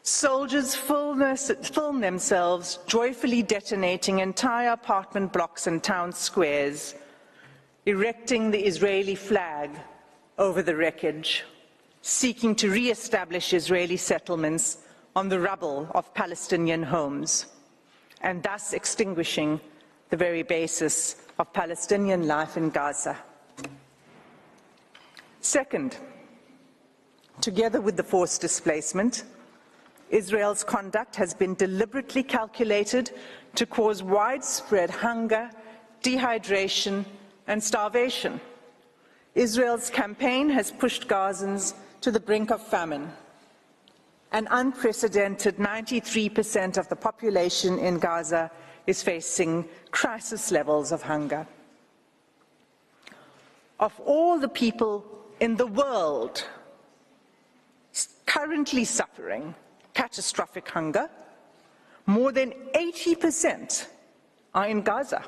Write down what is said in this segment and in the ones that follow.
Soldiers film themselves joyfully detonating entire apartment blocks and town squares, erecting the Israeli flag over the wreckage, seeking to re-establish Israeli settlements on the rubble of Palestinian homes, and thus extinguishing the very basis of Palestinian life in Gaza. Second, together with the forced displacement, Israel's conduct has been deliberately calculated to cause widespread hunger, dehydration, and starvation. Israel's campaign has pushed Gazans to the brink of famine. An unprecedented 93% of the population in Gaza is facing crisis levels of hunger. Of all the people in the world currently suffering catastrophic hunger, more than 80% are in Gaza.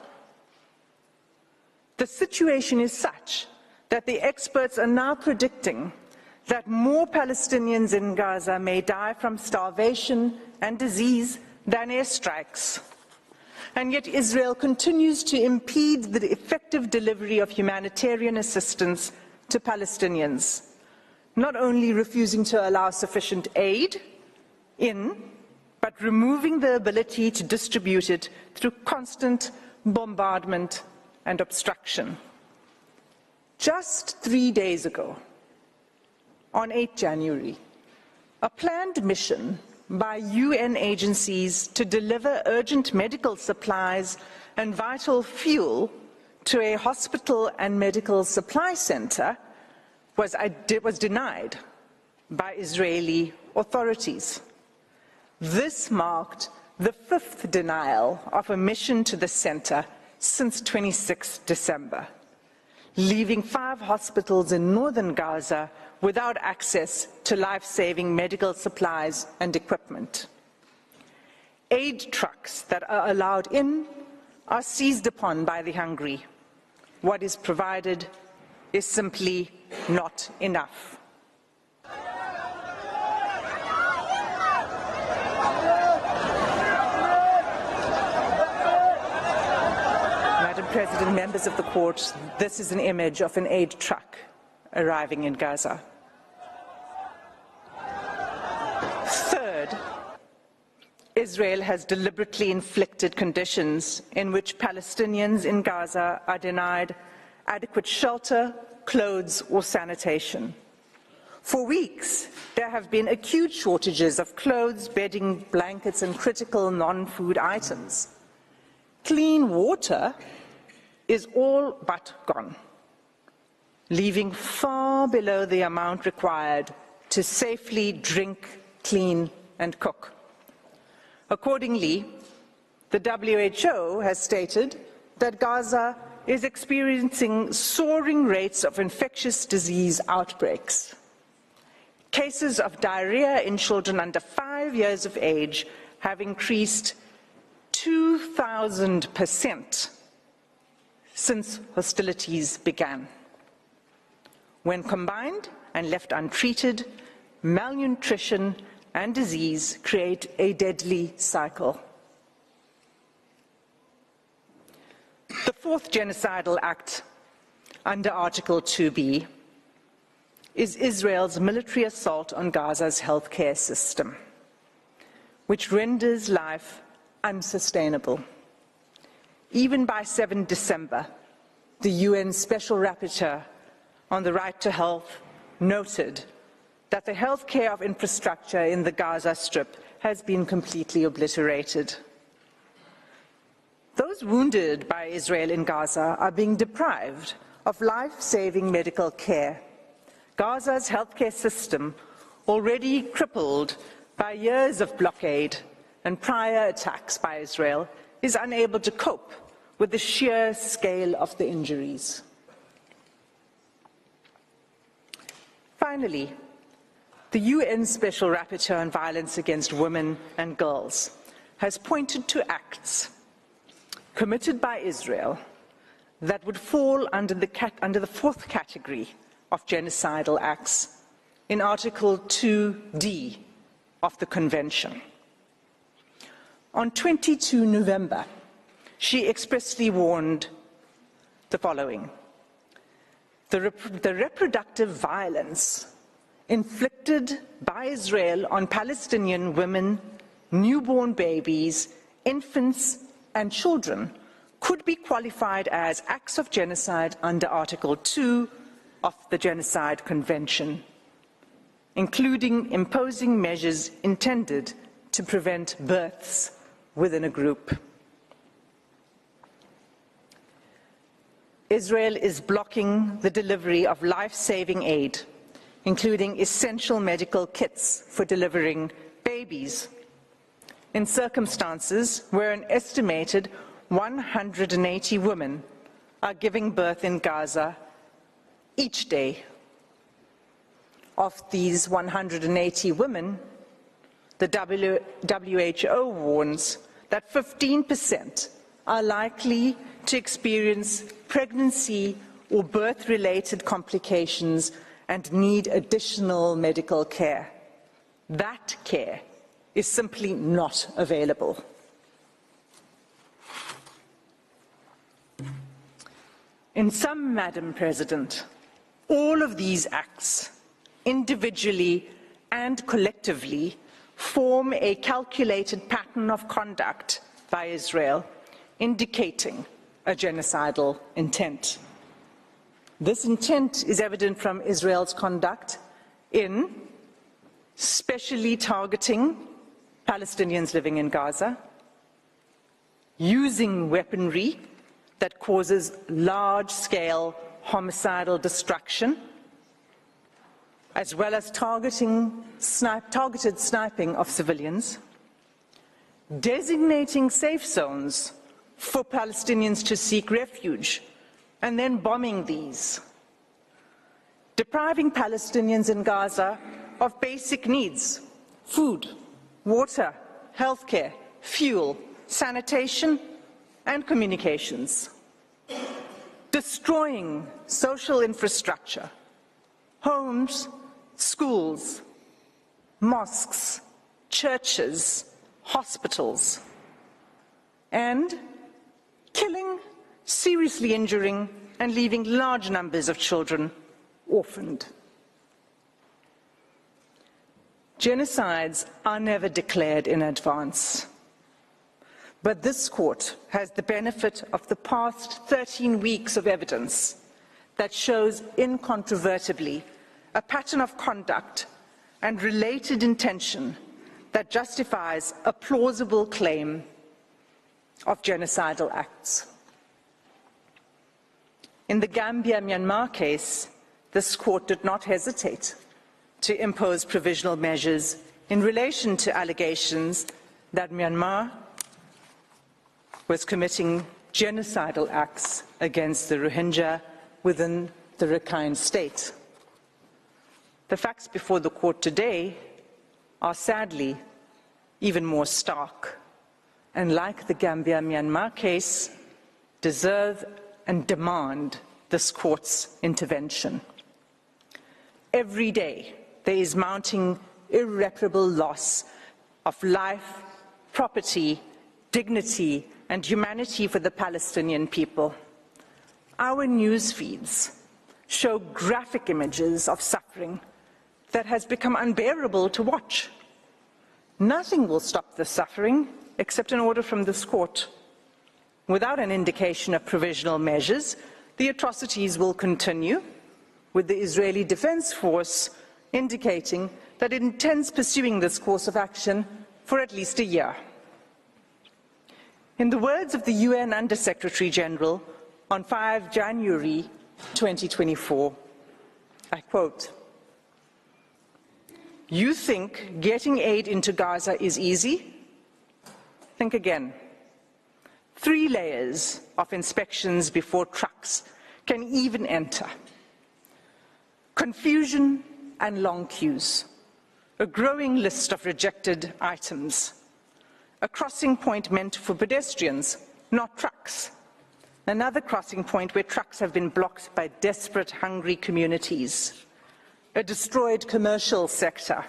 The situation is such that the experts are now predicting that more Palestinians in Gaza may die from starvation and disease than airstrikes. And yet Israel continues to impede the effective delivery of humanitarian assistance to Palestinians, not only refusing to allow sufficient aid in, but removing the ability to distribute it through constant bombardment and obstruction. Just 3 days ago, on 8 January, a planned mission by UN agencies to deliver urgent medical supplies and vital fuel to a hospital and medical supply center was denied by Israeli authorities. This marked the 5th denial of a mission to the center since 26 December, leaving 5 hospitals in northern Gaza without access to life-saving medical supplies and equipment. Aid trucks that are allowed in are seized upon by the hungry. What is provided is simply not enough. Madam President, members of the court, this is an image of an aid truck arriving in Gaza. Third, Israel has deliberately inflicted conditions in which Palestinians in Gaza are denied adequate shelter, clothes, or sanitation. For weeks, there have been acute shortages of clothes, bedding, blankets, and critical non-food items. Clean water is all but gone, leaving far below the amount required to safely drink, clean, and cook. Accordingly, the WHO has stated that Gaza is experiencing soaring rates of infectious disease outbreaks. Cases of diarrhea in children under 5 years of age have increased 2,000% since hostilities began. When combined and left untreated, malnutrition and disease create a deadly cycle. The 4th genocidal act under Article 2B is Israel's military assault on Gaza's healthcare system, which renders life unsustainable. Even by 7 December, the UN Special Rapporteur on the right to health noted that the healthcare of infrastructure in the Gaza Strip has been completely obliterated. Those wounded by Israel in Gaza are being deprived of life-saving medical care. Gaza's healthcare system, already crippled by years of blockade and prior attacks by Israel, is unable to cope with the sheer scale of the injuries. Finally, the UN Special Rapporteur on Violence Against Women and Girls has pointed to acts committed by Israel that would fall under the 4th category of genocidal acts in Article 2D of the Convention. On 22 November, she expressly warned the following: the reproductive violence inflicted by Israel on Palestinian women, newborn babies, infants, and children could be qualified as acts of genocide under Article 2 of the Genocide Convention, including imposing measures intended to prevent births within a group. Israel is blocking the delivery of life-saving aid, including essential medical kits for delivering babies, in circumstances where an estimated 180 women are giving birth in Gaza each day. Of these 180 women, the WHO warns that 15% are likely to experience pregnancy or birth-related complications and need additional medical care. That care is simply not available. In sum, Madam President, all of these acts, individually and collectively, form a calculated pattern of conduct by Israel, indicating a genocidal intent. This intent is evident from Israel's conduct in specially targeting Palestinians living in Gaza, using weaponry that causes large-scale homicidal destruction, as well as targeted sniping of civilians, designating safe zones for Palestinians to seek refuge, and then bombing these, depriving Palestinians in Gaza of basic needs: food, water, healthcare, fuel, sanitation, and communications, destroying social infrastructure, homes, schools, mosques, churches, hospitals, and killing, seriously injuring, and leaving large numbers of children orphaned. Genocides are never declared in advance, but this court has the benefit of the past 13 weeks of evidence that shows incontrovertibly a pattern of conduct and related intention that justifies a plausible claim of genocidal acts. In the Gambia-Myanmar case, this court did not hesitate to impose provisional measures in relation to allegations that Myanmar was committing genocidal acts against the Rohingya within the Rakhine state. The facts before the court today are sadly even more stark, and like the Gambia-Myanmar case, deserve and demand this court's intervention. Every day, there is mounting irreparable loss of life, property, dignity, and humanity for the Palestinian people. Our news feeds show graphic images of suffering that has become unbearable to watch. Nothing will stop the suffering except an order from this court. Without an indication of provisional measures, the atrocities will continue, with the Israeli Defense Force indicating that it intends pursuing this course of action for at least a year. In the words of the UN Under-Secretary General on 5 January 2024, I quote, "You think getting aid into Gaza is easy? Think again. 3 layers of inspections before trucks can even enter. Confusion and long queues. A growing list of rejected items. A crossing point meant for pedestrians, not trucks. Another crossing point where trucks have been blocked by desperate, hungry communities. A destroyed commercial sector.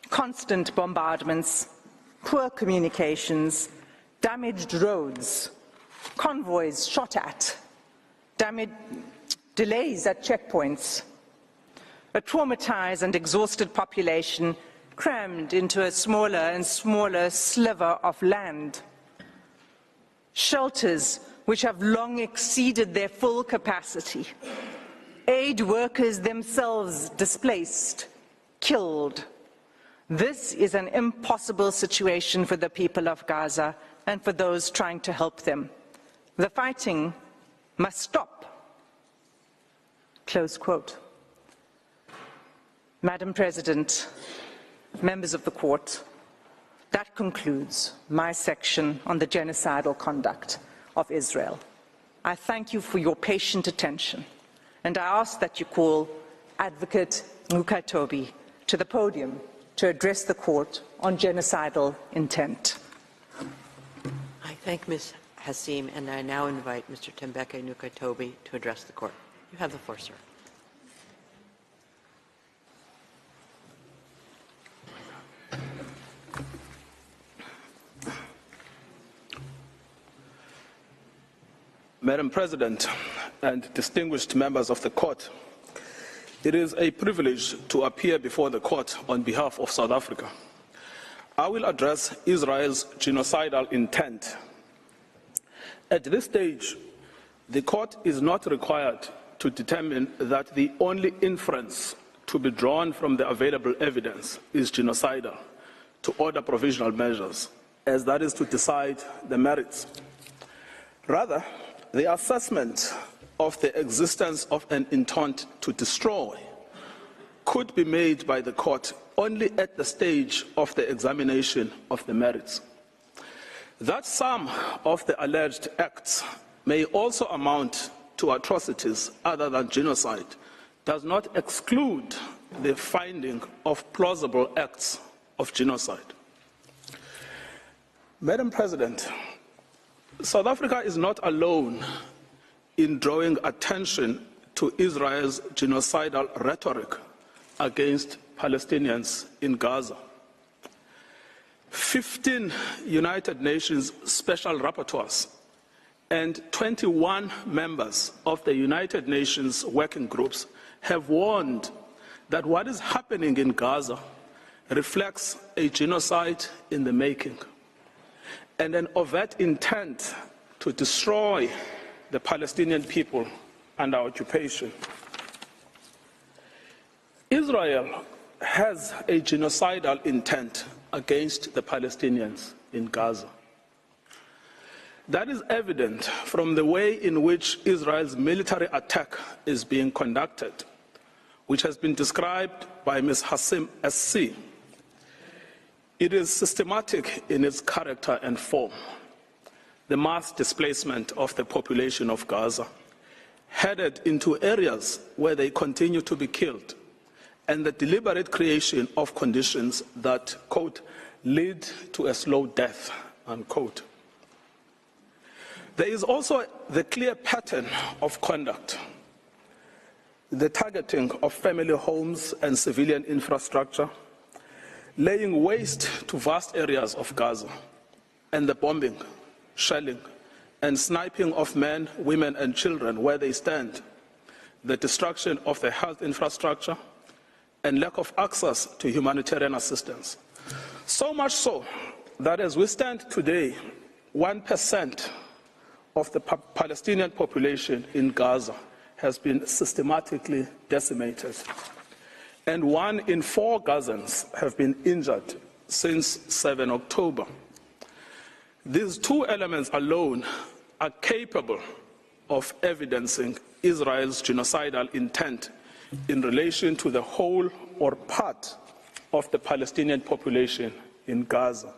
constant bombardments, poor communications, damaged roads, convoys shot at, delays at checkpoints, a traumatized and exhausted population crammed into a smaller and smaller sliver of land, shelters which have long exceeded their full capacity, aid workers themselves displaced, killed. This is an impossible situation for the people of Gaza and for those trying to help them. The fighting must stop. Close quote. Madam President, members of the court, that concludes my section on the genocidal conduct of Israel. I thank you for your patient attention, and I ask that you call Advocate Nkatobi to the podium to address the court on genocidal intent. I thank Ms. Hassim, and I now invite Mr. Tembeke Nkatobi to address the court. You have the floor, sir. Madam President and distinguished members of the court, it is a privilege to appear before the court on behalf of South Africa. I will address Israel's genocidal intent. At this stage, the court is not required to determine that the only inference to be drawn from the available evidence is genocidal to order provisional measures, as that is to decide the merits. Rather, the assessment of the existence of an intent to destroy could be made by the court only at the stage of the examination of the merits. That some of the alleged acts may also amount to atrocities other than genocide does not exclude the finding of plausible acts of genocide. Madam President, South Africa is not alone in drawing attention to Israel's genocidal rhetoric against Palestinians in Gaza. 15 United Nations special rapporteurs and 21 members of the United Nations working groups have warned that what is happening in Gaza reflects a genocide in the making and an overt intent to destroy the Palestinian people under occupation. Israel has a genocidal intent against the Palestinians in Gaza. That is evident from the way in which Israel's military attack is being conducted, which has been described by Ms. Hassim as C. It is systematic in its character and form. The mass displacement of the population of Gaza, headed into areas where they continue to be killed, and the deliberate creation of conditions that, quote, lead to a slow death, unquote. There is also the clear pattern of conduct, the targeting of family homes and civilian infrastructure, laying waste to vast areas of Gaza, and the bombing, shelling, and sniping of men, women, and children where they stand, the destruction of the health infrastructure, and lack of access to humanitarian assistance. So much so that as we stand today, 1% of the Palestinian population in Gaza has been systematically decimated, and 1 in 4 Gazans have been injured since 7 October. These two elements alone are capable of evidencing Israel's genocidal intent in relation to the whole or part of the Palestinian population in Gaza.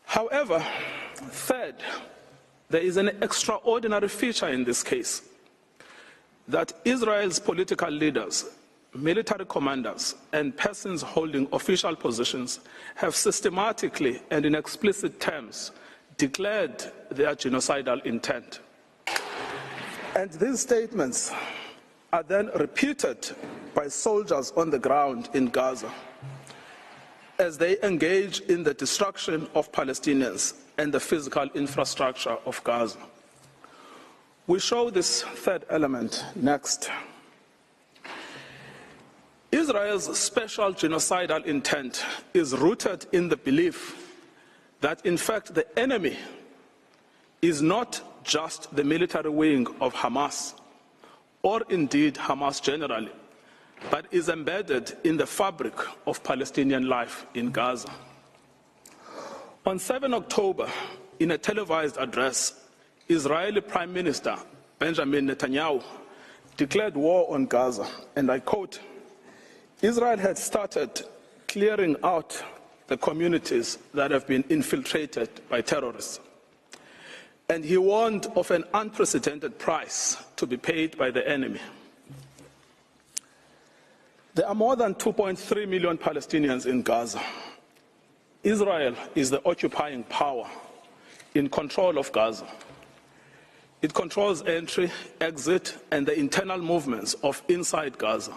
However, third, there is an extraordinary feature in this case, that Israel's political leaders, military commanders, and persons holding official positions have systematically and in explicit terms declared their genocidal intent. And these statements are then repeated by soldiers on the ground in Gaza as they engage in the destruction of Palestinians and the physical infrastructure of Gaza. We show this third element next. Israel's special genocidal intent is rooted in the belief that, in fact, the enemy is not just the military wing of Hamas, or indeed Hamas generally, but is embedded in the fabric of Palestinian life in Gaza. On 7 October, in a televised address, Israeli Prime Minister Benjamin Netanyahu declared war on Gaza, and I quote, "Israel had started clearing out the communities that have been infiltrated by terrorists." And he warned of an unprecedented price to be paid by the enemy. There are more than 2.3 million Palestinians in Gaza. Israel is the occupying power in control of Gaza. It controls entry, exit, and the internal movements of inside Gaza.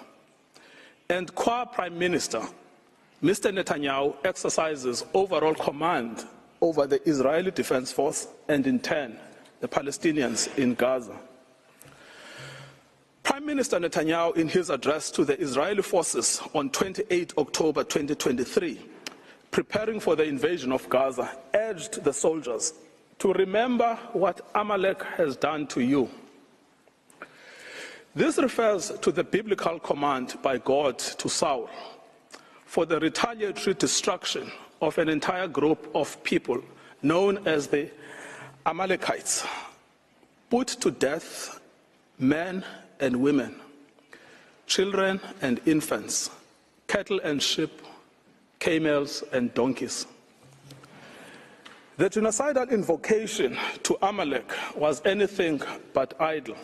And Prime Minister, Mr. Netanyahu exercises overall command over the Israeli Defense Force and, in turn, the Palestinians in Gaza. Prime Minister Netanyahu, in his address to the Israeli forces on 28 October 2023, preparing for the invasion of Gaza, urged the soldiers to remember what Amalek has done to you. This refers to the biblical command by God to Saul for the retaliatory destruction of an entire group of people known as the Amalekites, put to death men and women, children and infants, cattle and sheep, camels and donkeys. The genocidal invocation to Amalek was anything but idle.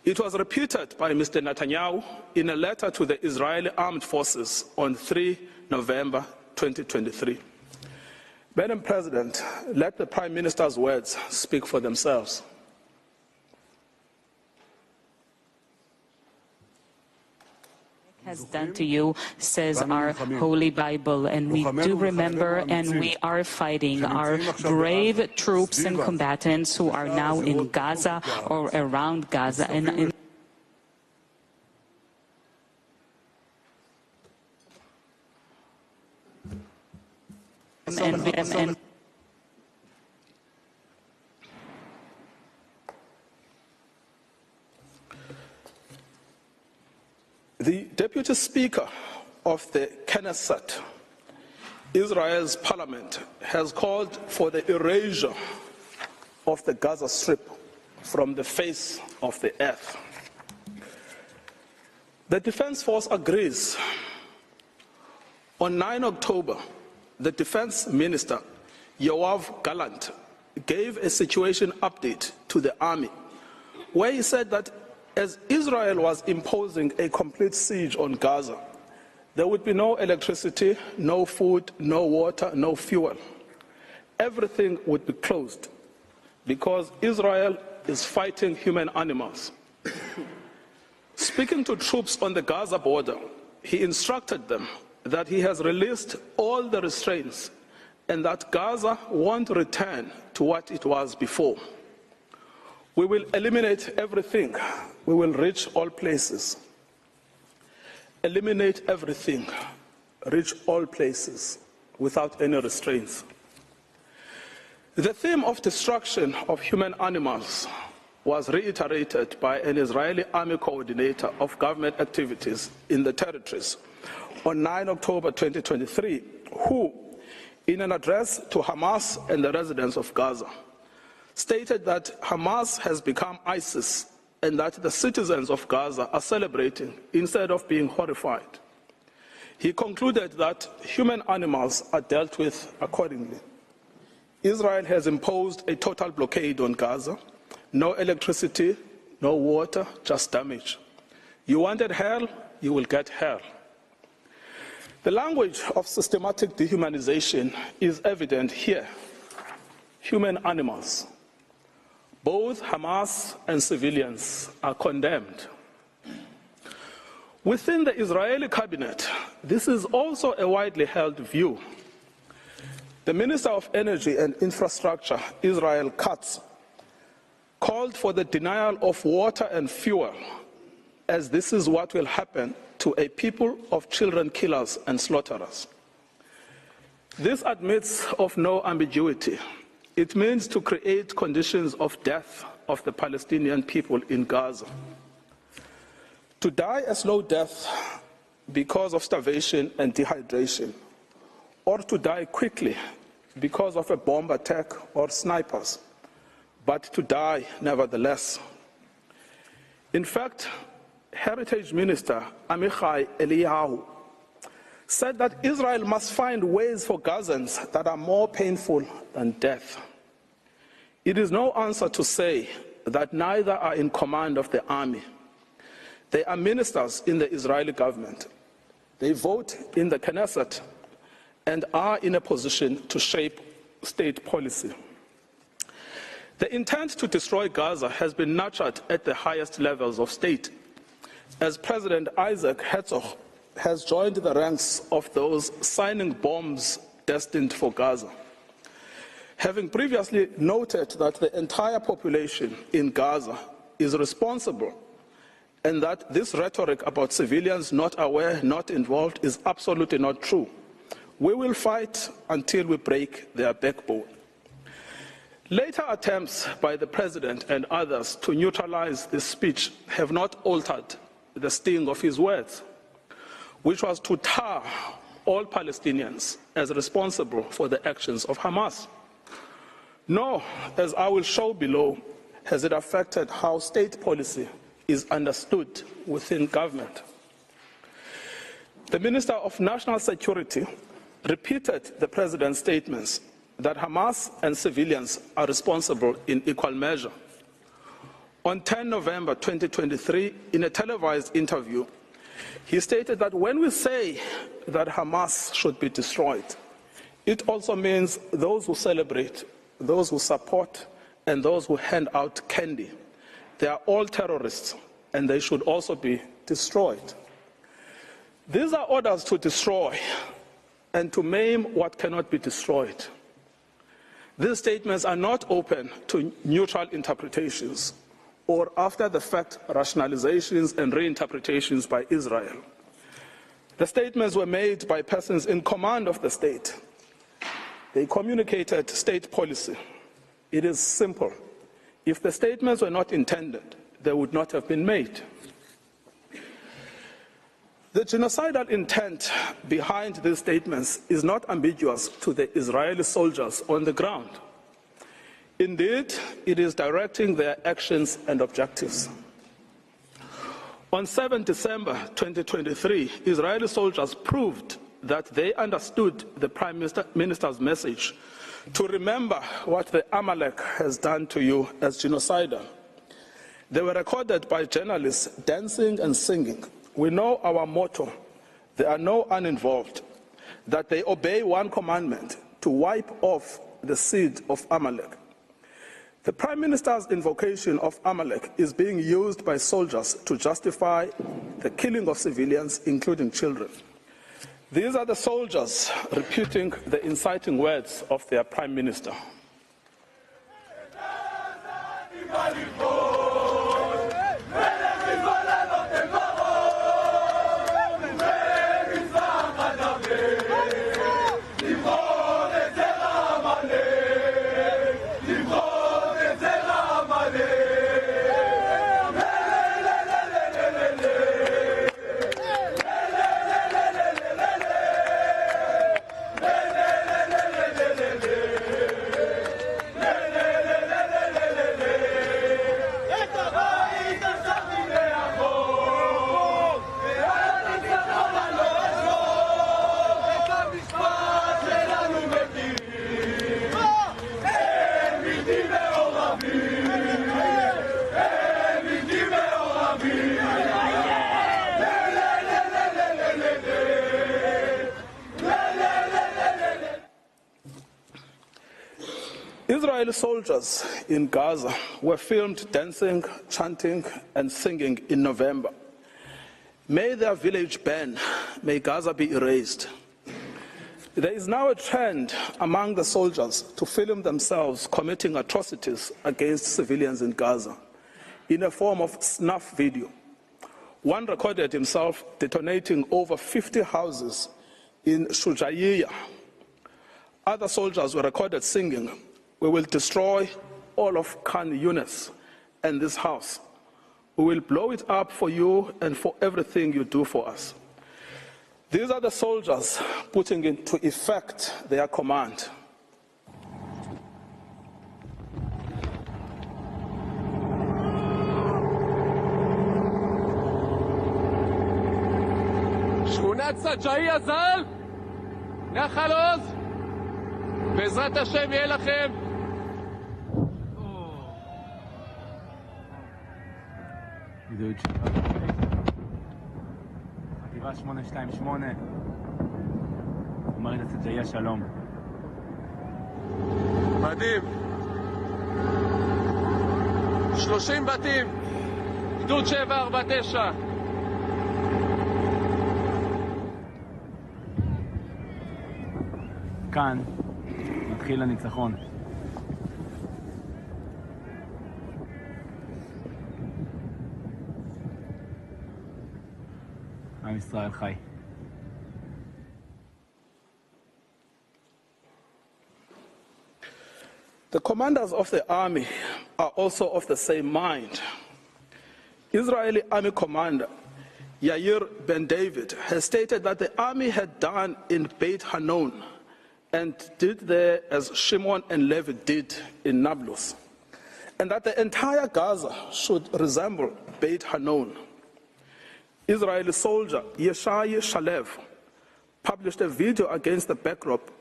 It was repeated by Mr. Netanyahu in a letter to the Israeli Armed Forces on 3 November 2023. Madam President, let the Prime Minister's words speak for themselves. Has done to you, says our Holy Bible, and we do remember and we are fighting our brave troops and combatants who are now in Gaza or around Gaza and The Deputy Speaker of the Knesset, Israel's parliament, has called for the erasure of the Gaza Strip from the face of the earth. The Defense Force agrees. On 9 October, the Defense Minister, Yoav Gallant, gave a situation update to the army, where he said that as Israel was imposing a complete siege on Gaza, there would be no electricity, no food, no water, no fuel. Everything would be closed because Israel is fighting human animals. Speaking to troops on the Gaza border, he instructed them that he has released all the restraints and that Gaza won't return to what it was before. We will eliminate everything. We will reach all places. Eliminate everything. Reach all places without any restraints. The theme of destruction of human animals was reiterated by an Israeli army coordinator of government activities in the territories on 9 October 2023, who, in an address to Hamas and the residents of Gaza, stated that Hamas has become ISIS and that the citizens of Gaza are celebrating instead of being horrified. He concluded that human animals are dealt with accordingly. Israel has imposed a total blockade on Gaza. No electricity, no water, just damage. You wanted hell, you will get hell. The language of systematic dehumanization is evident here. Human animals. Both Hamas and civilians are condemned. Within the Israeli cabinet, this is also a widely held view. The Minister of Energy and Infrastructure, Israel Katz, called for the denial of water and fuel, as this is what will happen to a people of children killers and slaughterers. This admits of no ambiguity. It means to create conditions of death of the Palestinian people in Gaza. To die a slow death because of starvation and dehydration, or to die quickly because of a bomb attack or snipers, but to die nevertheless. In fact, Heritage Minister Amichai Eliyahu said that Israel must find ways for Gazans that are more painful than death. It is no answer to say that neither are in command of the army. They are ministers in the Israeli government. They vote in the Knesset and are in a position to shape state policy. The intent to destroy Gaza has been nurtured at the highest levels of state, as President Isaac Herzog has joined the ranks of those signing bombs destined for Gaza. Having previously noted that the entire population in Gaza is responsible and that this rhetoric about civilians not aware, not involved is absolutely not true, we will fight until we break their backbone. Later attempts by the President and others to neutralize this speech have not altered the sting of his words, which was to tar all Palestinians as responsible for the actions of Hamas. Nor, as I will show below, has it affected how state policy is understood within government. The Minister of National Security repeated the President's statements that Hamas and civilians are responsible in equal measure. On 10 November 2023, in a televised interview, he stated that when we say that Hamas should be destroyed, it also means those who celebrate, those who support, and those who hand out candy. They are all terrorists, and they should also be destroyed. These are orders to destroy and to maim what cannot be destroyed. These statements are not open to neutral interpretations or after-the-fact rationalizations and reinterpretations by Israel. The statements were made by persons in command of the state. They communicated state policy. It is simple. If the statements were not intended, they would not have been made. The genocidal intent behind these statements is not ambiguous to the Israeli soldiers on the ground. Indeed, it is directing their actions and objectives. On 7 December 2023, Israeli soldiers proved that they understood the Prime Minister's message to remember what the Amalek has done to you as genocidal. They were recorded by journalists dancing and singing. We know our motto, there are no uninvolved, that they obey one commandment, to wipe off the seed of Amalek. The Prime Minister's invocation of Amalek is being used by soldiers to justify the killing of civilians, including children. These are the soldiers repeating the inciting words of their Prime Minister. Israeli soldiers in Gaza were filmed dancing, chanting, and singing in November. May their village burn, may Gaza be erased. There is now a trend among the soldiers to film themselves committing atrocities against civilians in Gaza in a form of snuff video. One recorded himself detonating over 50 houses in Shujaiya. Other soldiers were recorded singing, "We will destroy all of Khan Yunis and this house. We will blow it up for you and for everything you do for us." These are the soldiers putting into effect their command. שכונת סג'אעיה ז"ל, נחל עוז, בעזרת השם יהיה לכם. גדוד חטיבה 828, אומרת סג'אעיה שלום. מדהים. 30 בתים, גדוד 749. כאן מתחיל הניצחון. עם ישראל חי. The commanders of the army are also of the same mind. Israeli army commander Yair Ben David has stated that the army had done in Beit Hanon and did there as Shimon and Levi did in Nablus, and that the entire Gaza should resemble Beit Hanon. Israeli soldier Yeshai Shalev published a video against the backdrop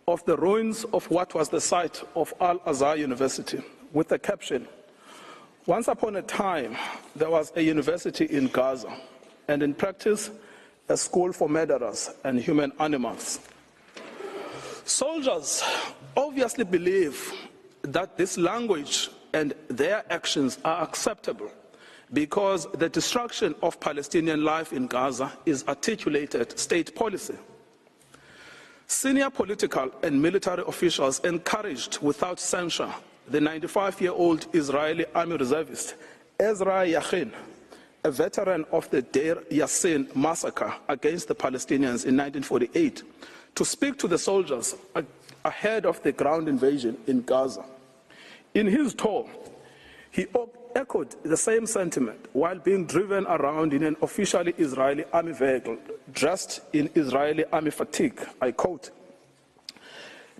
of the ruins of what was the site of Al-Azhar University with the caption, "Once upon a time, there was a university in Gaza, and in practice, a school for murderers and human animals." Soldiers obviously believe that this language and their actions are acceptable because the destruction of Palestinian life in Gaza is articulated state policy. Senior political and military officials encouraged without censure the 95-year-old Israeli army reservist Ezra Yachin, a veteran of the Deir Yassin massacre against the Palestinians in 1948, to speak to the soldiers ahead of the ground invasion in Gaza. In his tour, he echoed the same sentiment while being driven around in an officially Israeli army vehicle dressed in Israeli army fatigue. I quote,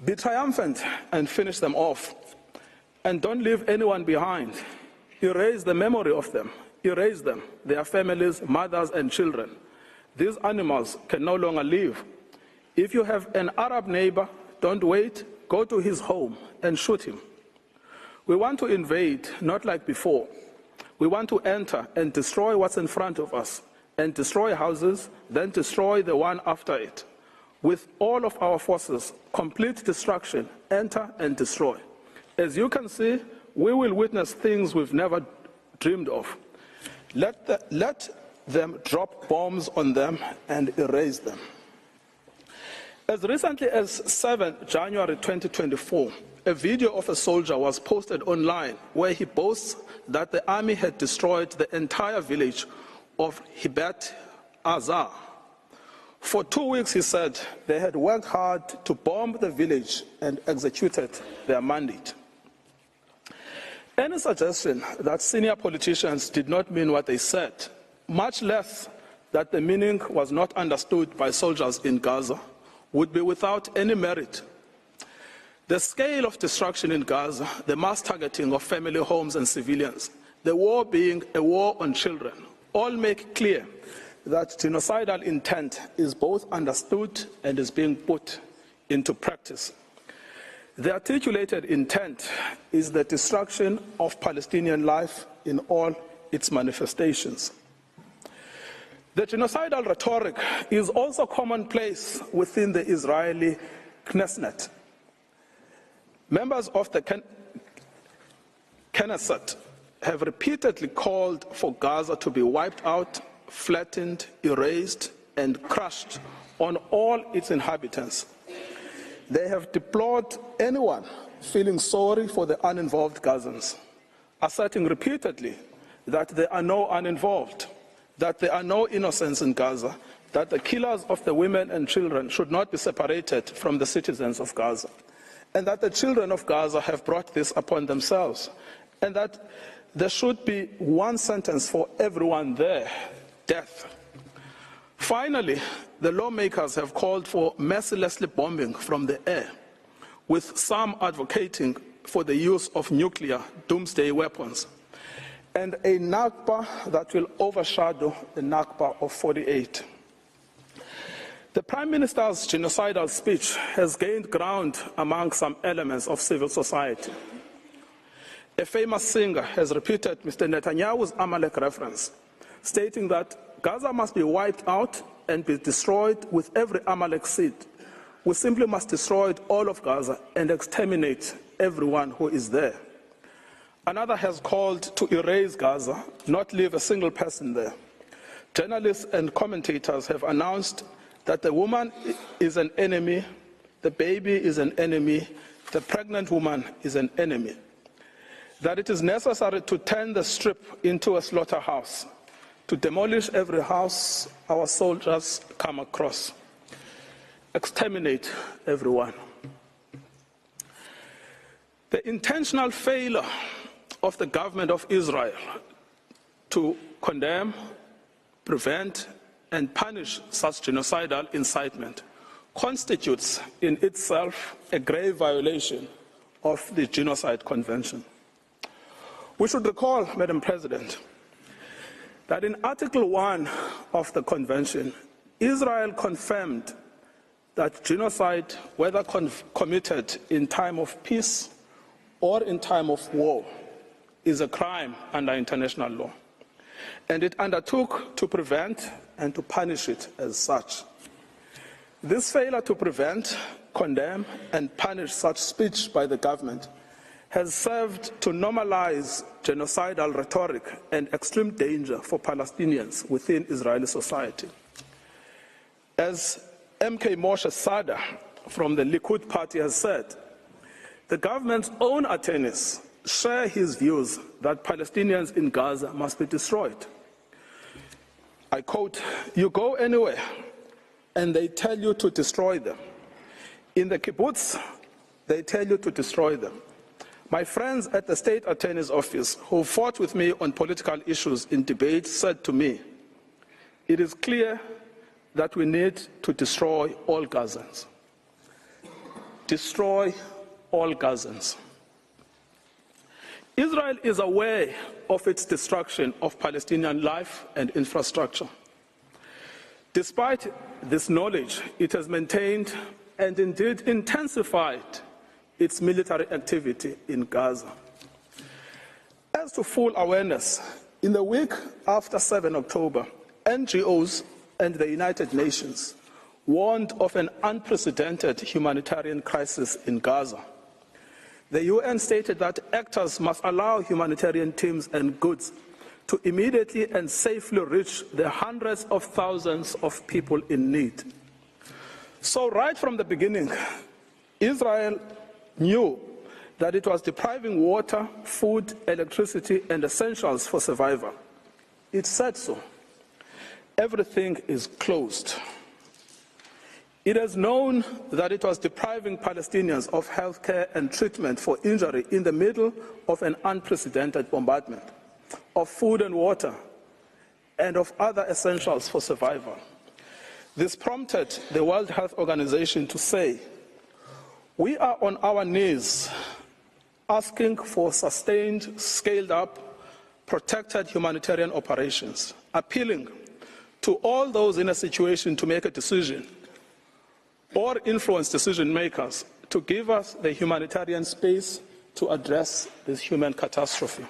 "Be triumphant and finish them off, and don't leave anyone behind. Erase the memory of them. Erase them, their families, mothers and children. These animals can no longer live. If you have an Arab neighbor, don't wait, go to his home and shoot him. We want to invade, not like before. We want to enter and destroy what's in front of us, and destroy houses, then destroy the one after it. With all of our forces, complete destruction, enter and destroy. As you can see, we will witness things we've never dreamed of. Let them drop bombs on them and erase them." As recently as 7 January 2024, a video of a soldier was posted online where he boasts that the army had destroyed the entire village of Hibat Azar. For 2 weeks, he said, they had worked hard to bomb the village and executed their mandate. Any suggestion that senior politicians did not mean what they said, much less that the meaning was not understood by soldiers in Gaza, would be without any merit. The scale of destruction in Gaza, the mass targeting of family homes and civilians, the war being a war on children, all make clear that genocidal intent is both understood and is being put into practice. The articulated intent is the destruction of Palestinian life in all its manifestations. The genocidal rhetoric is also commonplace within the Israeli Knesset. Members of the Knesset have repeatedly called for Gaza to be wiped out flattened, erased, and crushed on all its inhabitants. They have deplored anyone feeling sorry for the uninvolved Gazans, asserting repeatedly that there are no uninvolved, that there are no innocents in Gaza, that the killers of the women and children should not be separated from the citizens of Gaza, and that the children of Gaza have brought this upon themselves, and that there should be one sentence for everyone there, death. Finally, the lawmakers have called for mercilessly bombing from the air, with some advocating for the use of nuclear doomsday weapons, and a Nakba that will overshadow the Nakba of 48. The Prime Minister's genocidal speech has gained ground among some elements of civil society. A famous singer has repeated Mr. Netanyahu's Amalek reference, stating that Gaza must be wiped out and be destroyed with every Amalek seed. We simply must destroy all of Gaza and exterminate everyone who is there. Another has called to erase Gaza, not leave a single person there. Journalists and commentators have announced that the woman is an enemy, the baby is an enemy, the pregnant woman is an enemy. That it is necessary to turn the strip into a slaughterhouse, to demolish every house our soldiers come across, exterminate everyone. The intentional failure of the government of Israel to condemn, prevent, and punish such genocidal incitement constitutes in itself a grave violation of the Genocide Convention. We should recall, Madam President, that in Article 1 of the Convention, Israel confirmed that genocide, whether committed in time of peace or in time of war, is a crime under international law, and it undertook to prevent and to punish it as such. This failure to prevent, condemn, and punish such speech by the government has served to normalize genocidal rhetoric and extreme danger for Palestinians within Israeli society. As MK Moshe Sada from the Likud party has said, the government's own attorneys share his views that Palestinians in Gaza must be destroyed. I quote, "You go anywhere and they tell you to destroy them. In the kibbutz, they tell you to destroy them. My friends at the state attorney's office who fought with me on political issues in debate said to me, it is clear that we need to destroy all Gazans. Destroy all Gazans." Israel is aware of its destruction of Palestinian life and infrastructure. Despite this knowledge, it has maintained and indeed intensified its military activity in Gaza. As to full awareness, in the week after 7 October, NGOs and the United Nations warned of an unprecedented humanitarian crisis in Gaza. The UN stated that actors must allow humanitarian teams and goods to immediately and safely reach the hundreds of thousands of people in need. So right from the beginning, Israel knew that it was depriving water, food, electricity, and essentials for survival. It said so. Everything is closed. It has known that it was depriving Palestinians of health care and treatment for injury in the middle of an unprecedented bombardment, of food and water, and of other essentials for survival. This prompted the World Health Organization to say, "We are on our knees asking for sustained, scaled-up, protected humanitarian operations, appealing to all those in a situation to make a decision or influence decision makers to give us the humanitarian space to address this human catastrophe."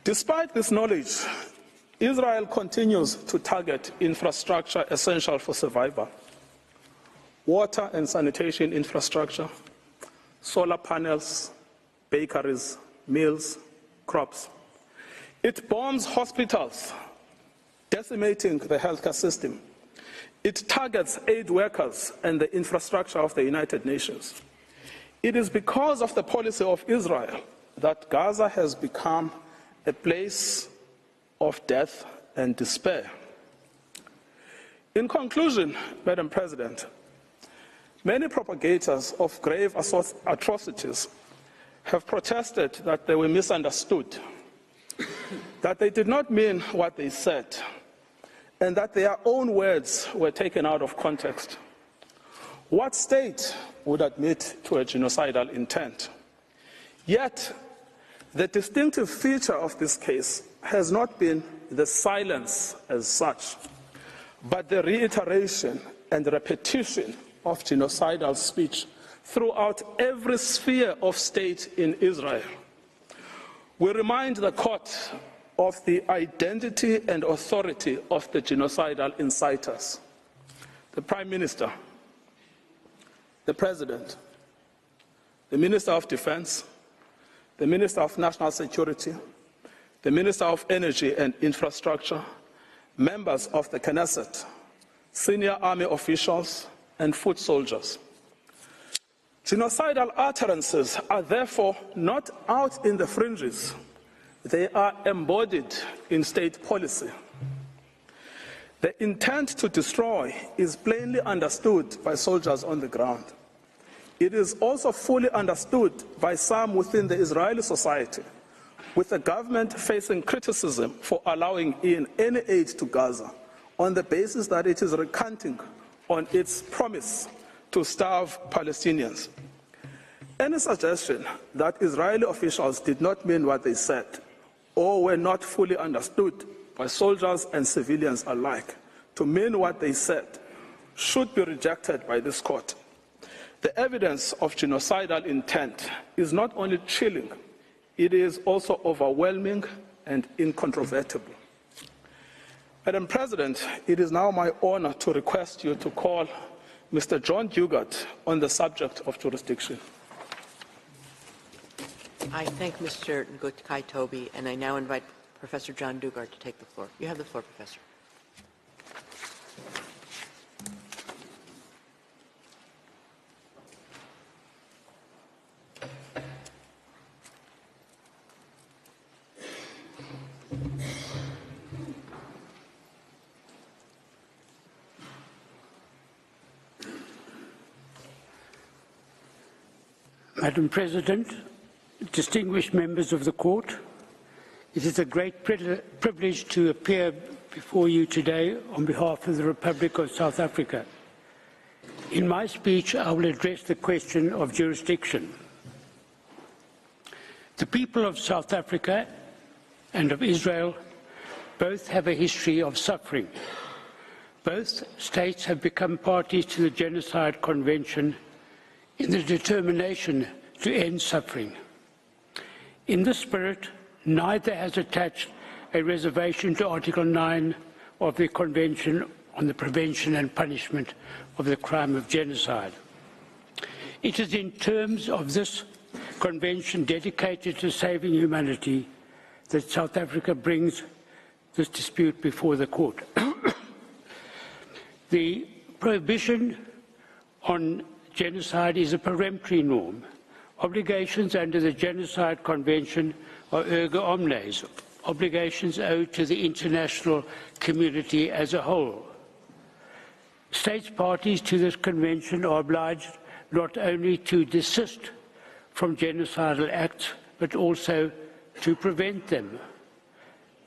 Despite this knowledge, Israel continues to target infrastructure essential for survival: water and sanitation infrastructure, solar panels, bakeries, mills, crops. It bombs hospitals, decimating the healthcare system. It targets aid workers and the infrastructure of the United Nations. It is because of the policy of Israel that Gaza has become a place of death and despair. In conclusion, Madam President, many propagators of grave atrocities have protested that they were misunderstood, that they did not mean what they said, and that their own words were taken out of context. What state would admit to a genocidal intent? Yet, the distinctive feature of this case has not been the silence as such, but the reiteration and repetition of genocidal speech throughout every sphere of state in Israel. We remind the court of the identity and authority of the genocidal inciters: the Prime Minister, the President, the Minister of Defense, the Minister of National Security, the Minister of Energy and Infrastructure, members of the Knesset, senior army officials, and foot soldiers. Genocidal utterances are therefore not out in the fringes. They are embodied in state policy. The intent to destroy is plainly understood by soldiers on the ground. It is also fully understood by some within the Israeli society, with the government facing criticism for allowing in any aid to Gaza on the basis that it is recanting on its promise to starve Palestinians. Any suggestion that Israeli officials did not mean what they said or were not fully understood by soldiers and civilians alike to mean what they said should be rejected by this court. The evidence of genocidal intent is not only chilling, it is also overwhelming and incontrovertible. Madam President, it is now my honor to request you to call Mr. John Dugard on the subject of jurisdiction. I thank Mr. Ngukai Toby, and I now invite Professor John Dugard to take the floor. You have the floor, Professor. Madam President, distinguished members of the Court, it is a great privilege to appear before you today on behalf of the Republic of South Africa. In my speech, I will address the question of jurisdiction. The people of South Africa and of Israel both have a history of suffering. Both states have become parties to the Genocide Convention in the determination to end suffering. In this spirit, neither has attached a reservation to Article 9 of the Convention on the Prevention and Punishment of the Crime of Genocide. It is in terms of this convention dedicated to saving humanity that South Africa brings this dispute before the court. The prohibition on genocide is a peremptory norm. Obligations under the Genocide Convention are erga omnes, obligations owed to the international community as a whole. States parties to this convention are obliged not only to desist from genocidal acts, but also to prevent them.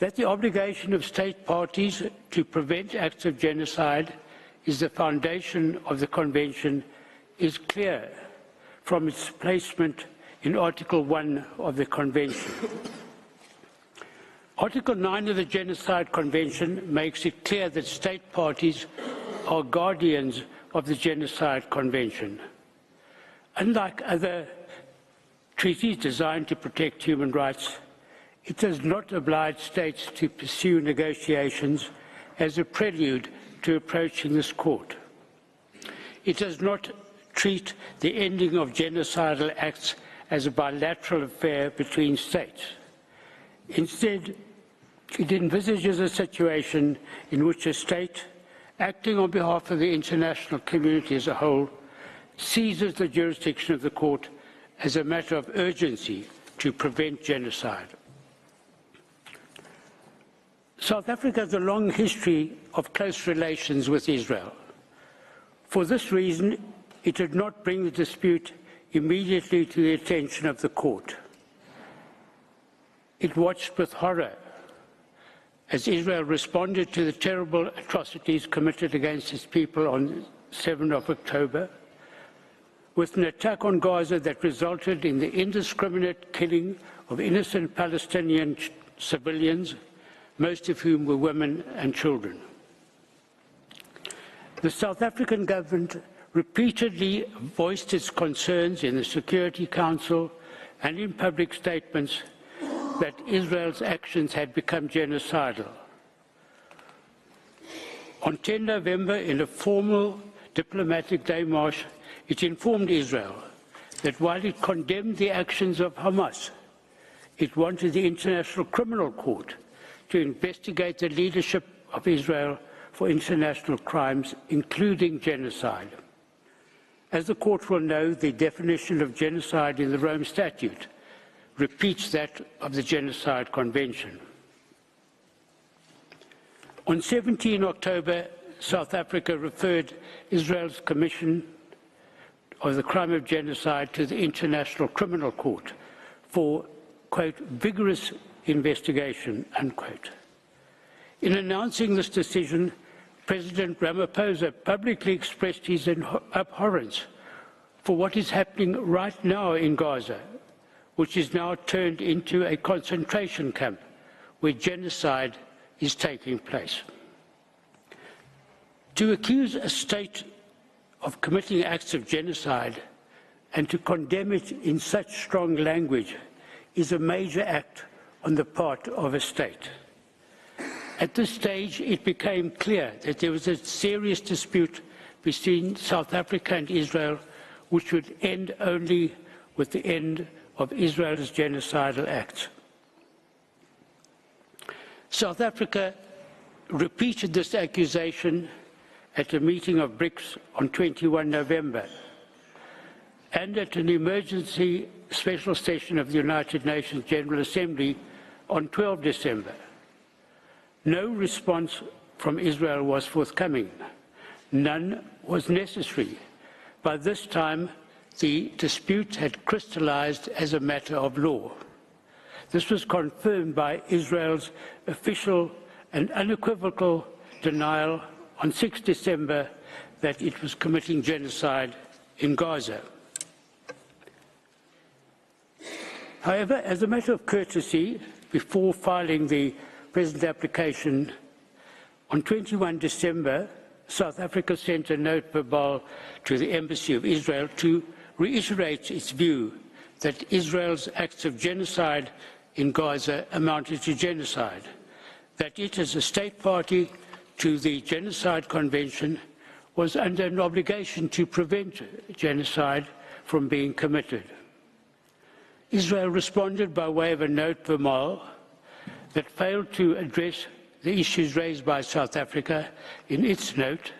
That the obligation of state parties to prevent acts of genocide is the foundation of the convention is clear from its placement in Article 1 of the Convention. Article 9 of the Genocide Convention makes it clear that state parties are guardians of the Genocide Convention. Unlike other treaties designed to protect human rights, it does not oblige states to pursue negotiations as a prelude to approaching this court. It does not treat the ending of genocidal acts as a bilateral affair between states. Instead, It envisages a situation in which a state, acting on behalf of the international community as a whole, seizes the jurisdiction of the court as a matter of urgency to prevent genocide. South Africa has a long history of close relations with Israel. For this reason, it did not bring the dispute immediately to the attention of the court. It watched with horror as Israel responded to the terrible atrocities committed against its people on 7 October, with an attack on Gaza that resulted in the indiscriminate killing of innocent Palestinian civilians, most of whom were women and children. The South African government repeatedly voiced its concerns in the Security Council and in public statements that Israel's actions had become genocidal. On 10 November, in a formal diplomatic démarche, it informed Israel that while it condemned the actions of Hamas, it wanted the International Criminal Court to investigate the leadership of Israel for international crimes, including genocide. As the court will know, the definition of genocide in the Rome Statute repeats that of the Genocide Convention. On 17 October, South Africa referred Israel's commission of the crime of genocide to the International Criminal Court for, quote, vigorous investigation, unquote. In announcing this decision, President Ramaphosa publicly expressed his abhorrence for what is happening right now in Gaza, which is now turned into a concentration camp where genocide is taking place. To accuse a state of committing acts of genocide and to condemn it in such strong language is a major act on the part of a state. At this stage, it became clear that there was a serious dispute between South Africa and Israel, which would end only with the end of Israel's genocidal acts. South Africa repeated this accusation at a meeting of BRICS on 21 November and at an emergency special session of the United Nations General Assembly on 12 December. No response from Israel was forthcoming. None was necessary. By this time, the dispute had crystallized as a matter of law. This was confirmed by Israel's official and unequivocal denial on 6 December that it was committing genocide in Gaza. However, as a matter of courtesy, before filing the present application, on 21 December, South Africa sent a note verbal to the Embassy of Israel to reiterate its view that Israel's acts of genocide in Gaza amounted to genocide, that it, as a state party to the Genocide Convention, was under an obligation to prevent genocide from being committed. Israel responded by way of a note verbal that failed to address the issues raised by South Africa in its note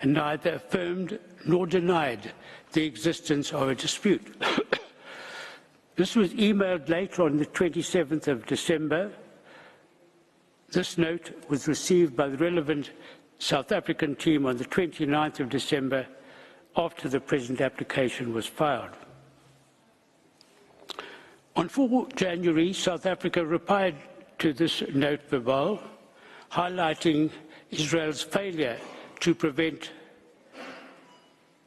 and neither affirmed nor denied the existence of a dispute. This was emailed later on the 27th of December. This note was received by the relevant South African team on the 29th of December after the present application was filed. On 4 January, South Africa replied to this note verbal, highlighting Israel's failure to prevent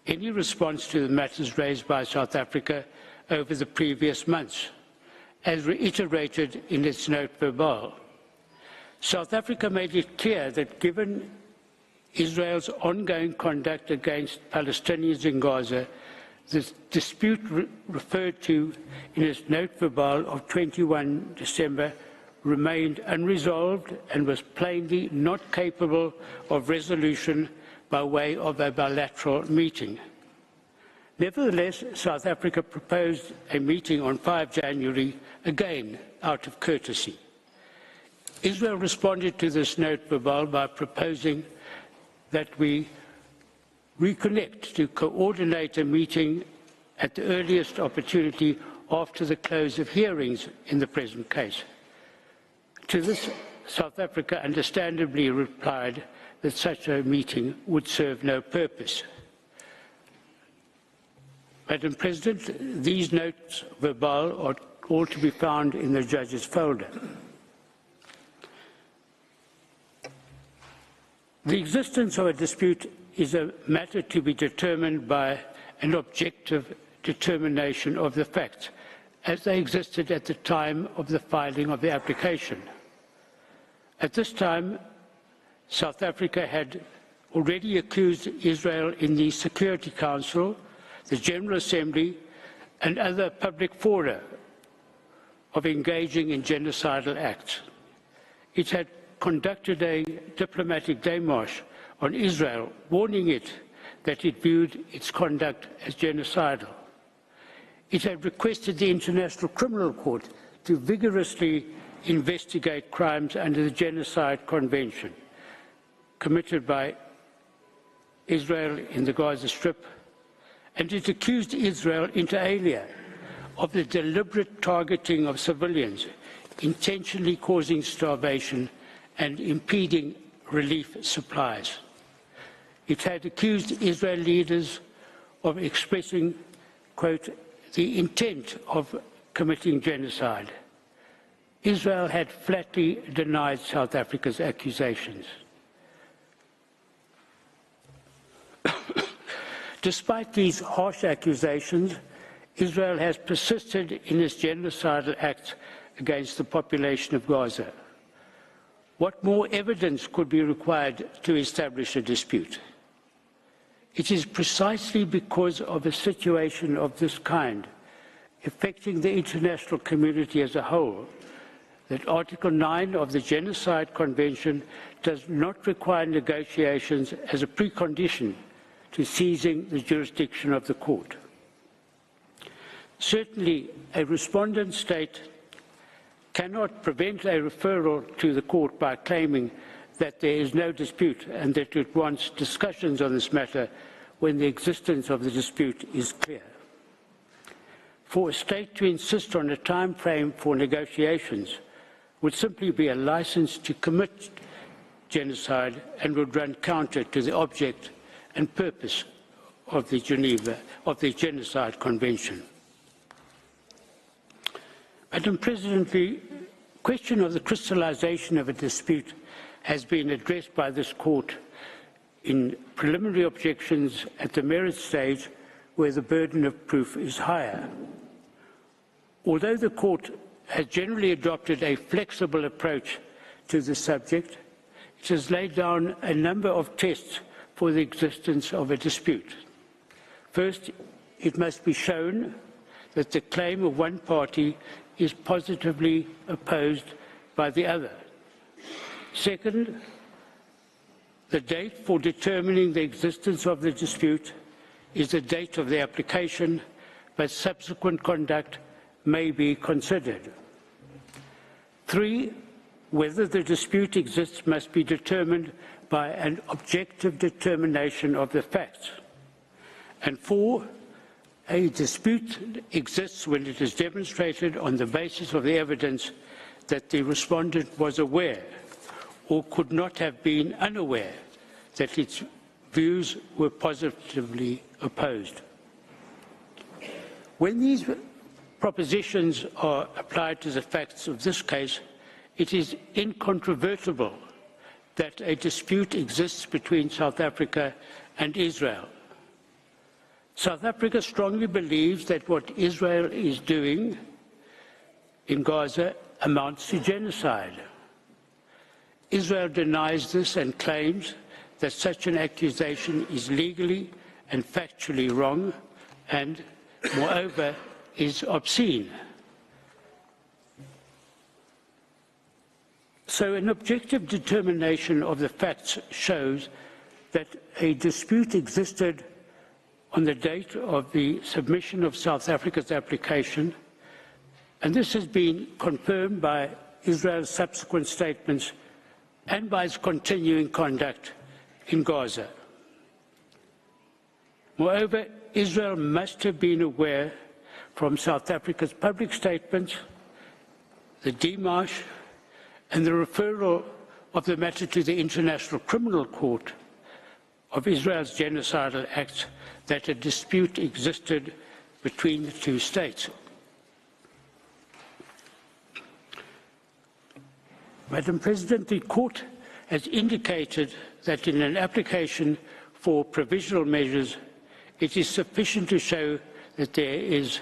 any response to the matters raised by South Africa over the previous months, as reiterated in its note verbal. South Africa made it clear that given Israel's ongoing conduct against Palestinians in Gaza, the dispute referred to in its note verbal of 21 December remained unresolved and was plainly not capable of resolution by way of a bilateral meeting. Nevertheless, South Africa proposed a meeting on 5 January, again out of courtesy. Israel responded to this note verbal by proposing that we reconnect to coordinate a meeting at the earliest opportunity after the close of hearings in the present case. To this, South Africa understandably replied that such a meeting would serve no purpose. Madam President, these notes verbal are all to be found in the judge's folder. The existence of a dispute is a matter to be determined by an objective determination of the facts as they existed at the time of the filing of the application. At this time, South Africa had already accused Israel in the Security Council, the General Assembly, and other public fora of engaging in genocidal acts. It had conducted a diplomatic démarche on Israel, warning it that it viewed its conduct as genocidal. It had requested the International Criminal Court to vigorously investigate crimes under the Genocide Convention committed by Israel in the Gaza Strip, and it accused Israel inter alia of the deliberate targeting of civilians, intentionally causing starvation and impeding relief supplies. It had accused Israeli leaders of expressing, quote, the intent of committing genocide. Israel had flatly denied South Africa's accusations. Despite these harsh accusations, Israel has persisted in its genocidal acts against the population of Gaza. What more evidence could be required to establish a dispute? It is precisely because of a situation of this kind, affecting the international community as a whole, that Article 9 of the Genocide Convention does not require negotiations as a precondition to seizing the jurisdiction of the court. Certainly, a respondent state cannot prevent a referral to the court by claiming that there is no dispute and that it wants discussions on this matter when the existence of the dispute is clear. For a state to insist on a time frame for negotiations would simply be a license to commit genocide and would run counter to the object and purpose of the Genocide Convention. Madam President, the question of the crystallization of a dispute has been addressed by this court in preliminary objections at the merits stage where the burden of proof is higher. Although the court has generally adopted a flexible approach to the subject, it has laid down a number of tests for the existence of a dispute. First, it must be shown that the claim of one party is positively opposed by the other. Second, the date for determining the existence of the dispute is the date of the application, but subsequent conduct may be considered. 3, whether the dispute exists must be determined by an objective determination of the facts. And 4, a dispute exists when it is demonstrated on the basis of the evidence that the respondent was aware or could not have been unaware that its views were positively opposed. When these propositions are applied to the facts of this case, it is incontrovertible that a dispute exists between South Africa and Israel. South Africa strongly believes that what Israel is doing in Gaza amounts to genocide. Israel denies this and claims that such an accusation is legally and factually wrong and, moreover, is obscene. So an objective determination of the facts shows that a dispute existed on the date of the submission of South Africa's application, and this has been confirmed by Israel's subsequent statements and by its continuing conduct in Gaza. Moreover, Israel must have been aware from South Africa's public statements, the démarche, and the referral of the matter to the International Criminal Court of Israel's genocidal acts that a dispute existed between the two states. Madam President, the Court has indicated that in an application for provisional measures, it is sufficient to show that there is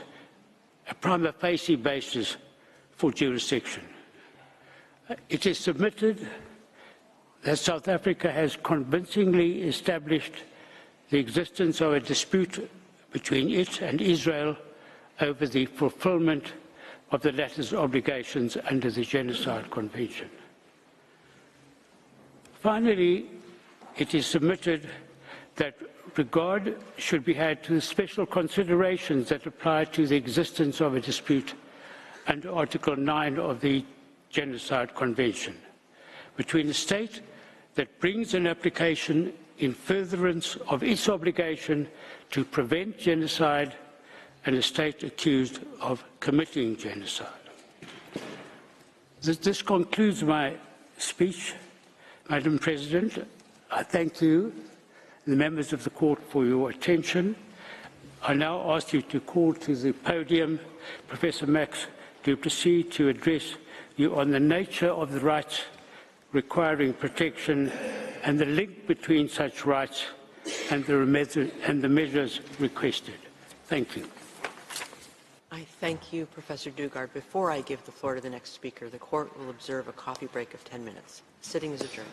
a prima facie basis for jurisdiction. It is submitted that South Africa has convincingly established the existence of a dispute between it and Israel over the fulfillment of the latter's obligations under the Genocide Convention. Finally, it is submitted that regard should be had to the special considerations that apply to the existence of a dispute under Article 9 of the Genocide Convention between a state that brings an application in furtherance of its obligation to prevent genocide and a state accused of committing genocide. This concludes my speech. Madam President, I thank you, the members of the Court, for your attention. I now ask you to call to the podium Professor Max du Plessis to address you on the nature of the rights requiring protection and the link between such rights and the measures requested. Thank you. I thank you, Professor Dugard. Before I give the floor to the next speaker, the Court will observe a coffee break of 10 minutes. Sitting is adjourned.